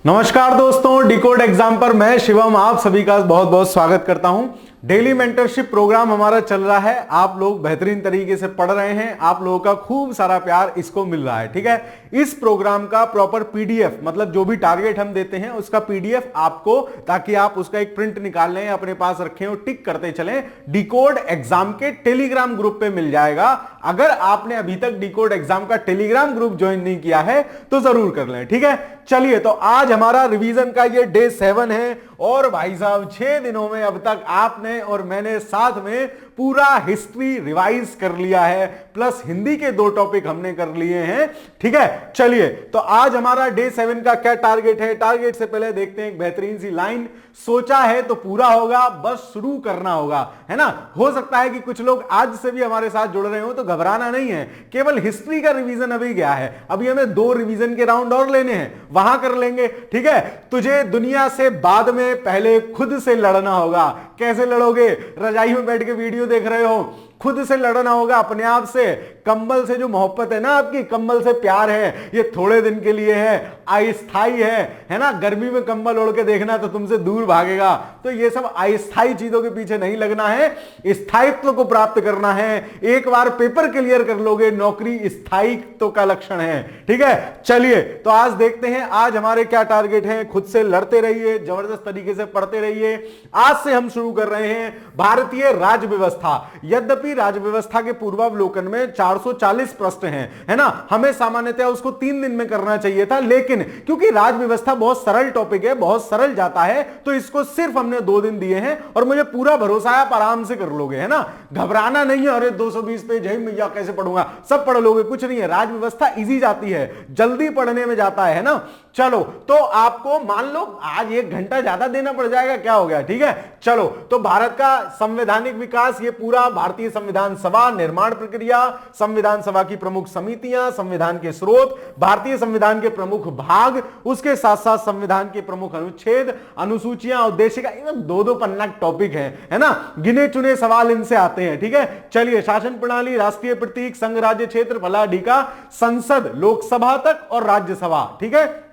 नमस्कार दोस्तों, decode exam पर मैं शिवम आप सभी का बहुत बहुत स्वागत करता हूं। डेली मेंटरशिप प्रोग्राम हमारा चल रहा है। आप लोग बेहतरीन तरीके से पढ़ रहे हैं, आप लोगों का खूब सारा प्यार इसको मिल रहा है। ठीक है, इस प्रोग्राम का प्रॉपर पीडीएफ मतलब जो भी टारगेट हम देते हैं उसका पीडीएफ आपको, ताकि आप उसका एक प्रिंट निकाल लें, अपने पास रखें और टिक करते चलें, डिकोड एग्जाम के टेलीग्राम ग्रुप पे मिल जाएगा। अगर आपने अभी तक डिकोड एग्जाम का टेलीग्राम ग्रुप ज्वाइन नहीं किया है तो जरूर कर लें। ठीक है, चलिए तो आज हमारा रिवीजन का ये डे 7 है और भाई साहब 6 दिनों में अब तक आपने और मैंने साथ में पूरा हिस्ट्री रिवाइज कर लिया है, प्लस हिंदी के 2 टॉपिक हमने कर लिए हैं। ठीक है, चलिए तो आज हमारा डे 7 का क्या टारगेट है। टारगेट से पहले देखते हैं एक बेहतरीन सी लाइन, सोचा है तो पूरा होगा, बस शुरू करना होगा, है ना। हो सकता है कि कुछ लोग आज से भी हमारे साथ जुड़ रहे हो, तो घबराना नहीं है, केवल हिस्ट्री का रिवीजन अभी गया है, अभी हमें 2 रिवीजन के राउंड और लेने हैं, वहां कर लेंगे। ठीक है, तुझे दुनिया से बाद में पहले खुद से लड़ना होगा। कैसे लड़ोगे? रजाई में बैठ के वीडियो देख रहे हो, खुद से लड़ना होगा, अपने आप से। कंबल से जो मोहब्बत है ना आपकी, कंबल से प्यार है, ये थोड़े दिन के लिए है, अस्थाई है ना। गर्मी में कंबल ओढ़ के देखना तो तुमसे दूर भागेगा, तो ये सब अस्थाई चीजों के पीछे नहीं लगना है, स्थायित्व को प्राप्त करना है। एक बार पेपर क्लियर कर लोगे, नौकरी स्थायित्व का लक्षण है। ठीक है, चलिए तो आज देखते हैं आज हमारे क्या टारगेट है। खुद से लड़ते रहिए, जबरदस्त तरीके से पढ़ते रहिए। आज से हम शुरू कर रहे हैं भारतीय राज्य व्यवस्था। यद्यपि राज्य व्यवस्था के पूर्वावलोकन में 440 प्रश्न हैं, है ना। हमें सामान्यतः उसको 3 दिन में करना चाहिए था, लेकिन क्योंकि राज्य व्यवस्था बहुत सरल टॉपिक है, बहुत सरल जाता है, तो इसको सिर्फ हमने 2 दिन दिए हैं और मुझे पूरा भरोसा है आप आराम से कर लोगे, है ना। घबराना नहीं है, अरे 220 पेज है भैया कैसे पढ़ूंगा, सब पढ़ लोगे, कुछ नहीं है। राज्य व्यवस्था इजी जाती है, जल्दी पढ़ने में जाता है ना। चलो तो आपको मान लो आज 1 घंटा ज्यादा देना पड़ जाएगा, क्या हो गया। ठीक है, चलो तो भारत का संवैधानिक विकास, ये पूरा भारतीय संविधान सभा, निर्माण प्रक्रिया, संविधान सभा की प्रमुख समितियां, संविधान के स्रोत, भारतीय संविधान के प्रमुख भाग, उसके साथ साथ संविधान के प्रमुख अनुच्छेद, अनुसूचियां, उद्देश्य का 2-2 पन्ना टॉपिक है ना। गिने चुने सवाल इनसे आते हैं। ठीक है, चलिए शासन प्रणाली, राष्ट्रीय प्रतीक, संघ राज्य क्षेत्र, फलाडी का, संसद, लोकसभा तक और राज्यसभा। ठीक है,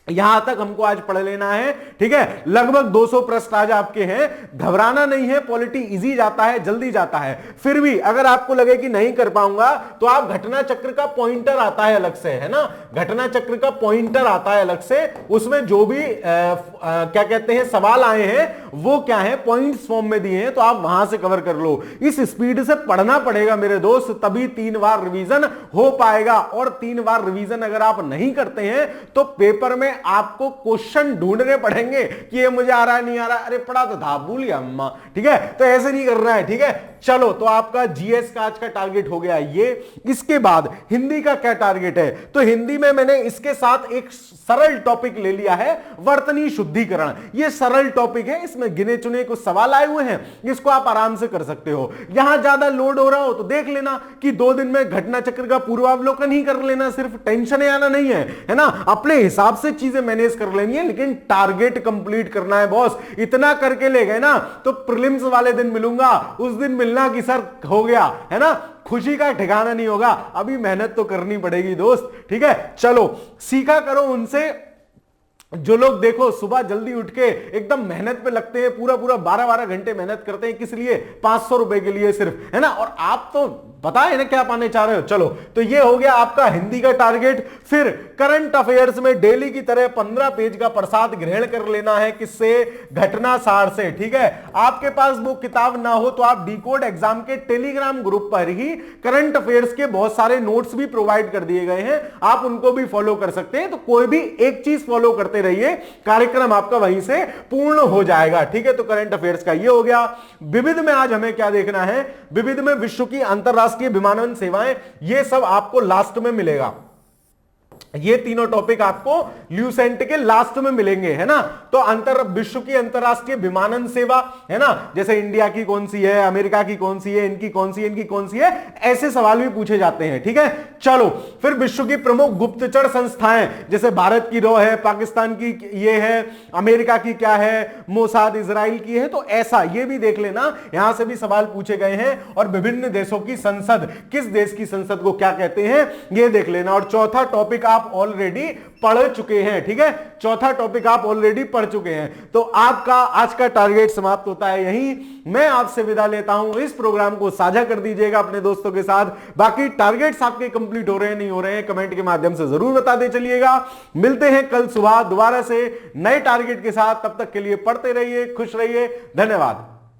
यहां तक हमको आज पढ़ लेना है। ठीक है, लगभग 200 प्रश्न आज आपके हैं। घबराना नहीं है, पॉलिटी इजी जाता है, जल्दी जाता है। फिर भी अगर आपको लगे कि नहीं कर पाऊंगा तो आप घटना चक्र का पॉइंटर आता है अलग से, है ना। घटना चक्र का पॉइंटर आता है अलग से, उसमें जो भी क्या कहते हैं सवाल आए हैं वो क्या है, पॉइंट्स फॉर्म में दिए हैं, तो आप वहां से कवर कर लो। इस स्पीड से पढ़ना पड़ेगा मेरे दोस्त, तभी 3 बार रिवीजन हो पाएगा। और 3 बार रिवीजन अगर आप नहीं करते हैं तो पेपर में आपको क्वेश्चन ढूंढने पड़ेंगे कि ये मुझे आ रहा है, नहीं आ रहा, अरे पढ़ा तो था, भूल गया अम्मा। ठीक है, तो ऐसे नहीं करना है। ठीक है, चलो तो आपका जीएस का आज का टारगेट हो गया ये। इसके बाद हिंदी का क्या टारगेट है, तो हिंदी में मैंने इसके साथ एक सरल टॉपिक ले लिया है, वर्तनी शुद्धिकरण। ये सरल टॉपिक है, इसमें गिने चुने कुछ सवाल आए हुए हैं, इसको आप आराम से कर सकते हो। यहां ज्यादा लोड हो रहा हो तो देख लेना कि 2 दिन में घटना चक्र का पूर्वावलोकन ही कर लेना, सिर्फ टेंशन आना नहीं है ना। अपने हिसाब से चीजें मैनेज कर लेनी है, लेकिन टारगेट कंप्लीट करना है बॉस। इतना करके ले गए ना तो प्रीलिम्स वाले दिन मिलूंगा, उस दिन मिलना कि सर हो गया, है ना, खुशी का ठिकाना नहीं होगा। अभी मेहनत तो करनी पड़ेगी दोस्त। ठीक है, चलो सीखा करो उनसे जो लोग देखो सुबह जल्दी उठ के एकदम मेहनत पे लगते हैं, पूरा 12-12 घंटे मेहनत करते हैं, किस लिए? 500 रुपए के लिए सिर्फ, है ना। और आप तो पता है ना क्या पाने चाह रहे हो। चलो तो ये हो गया आपका हिंदी का टारगेट। फिर करंट अफेयर्स में डेली की तरह 15 पेज का प्रसाद ग्रहण कर लेना है, किससे? घटना सार से। ठीक है, आपके पास वो किताब ना हो तो आप डिकोड एग्जाम के टेलीग्राम ग्रुप पर ही करंट अफेयर्स के बहुत सारे नोट्स भी प्रोवाइड कर दिए गए हैं, आप उनको भी फॉलो कर सकते हैं। तो कोई भी एक चीज फॉलो करते रहिए, कार्यक्रम आपका वहीं से पूर्ण हो जाएगा। ठीक है, तो करंट अफेयर्स का ये हो गया। विविध में आज हमें क्या देखना है, विविध में विश्व की अंतरराष्ट्रीय विमानन सेवाएं, ये सब आपको लास्ट में मिलेगा। ये तीनों टॉपिक आपको ल्यूसेंट के लास्ट में मिलेंगे, है ना। तो विश्व की अंतरराष्ट्रीय विमानन सेवा, है ना, जैसे इंडिया की कौन सी है, अमेरिका की कौन सी है, इनकी कौन सी है, इनकी कौन सी है, ऐसे सवाल भी पूछे जाते हैं। ठीक है, चलो फिर विश्व की प्रमुख गुप्तचर संस्थाएं, जैसे भारत की रॉ है, पाकिस्तान की ये है, अमेरिका की क्या है, मोसाद इजराइल की है, तो ऐसा ये भी देख लेना, यहां से भी सवाल पूछे गए हैं। और विभिन्न देशों की संसद, किस देश की संसद को क्या कहते हैं, ये देख लेना। और चौथा टॉपिक आप आप ऑलरेडी पढ़ चुके हैं। ठीक है, चौथा टॉपिक आप ऑलरेडी पढ़ चुके हैं। तो आपका आज का टारगेट समाप्त होता है यहीं। मैं आपसे विदा लेता हूं। इस प्रोग्राम को साझा कर दीजिएगा अपने दोस्तों के साथ। बाकी टारगेट्स आपके कंप्लीट हो रहे हैं नहीं हो रहे हैं कमेंट के माध्यम से जरूर बताते चलिएगा। मिलते हैं कल सुबह दोबारा से नए टारगेट के साथ। तब तक के लिए पढ़ते रहिए, खुश रहिए, धन्यवाद।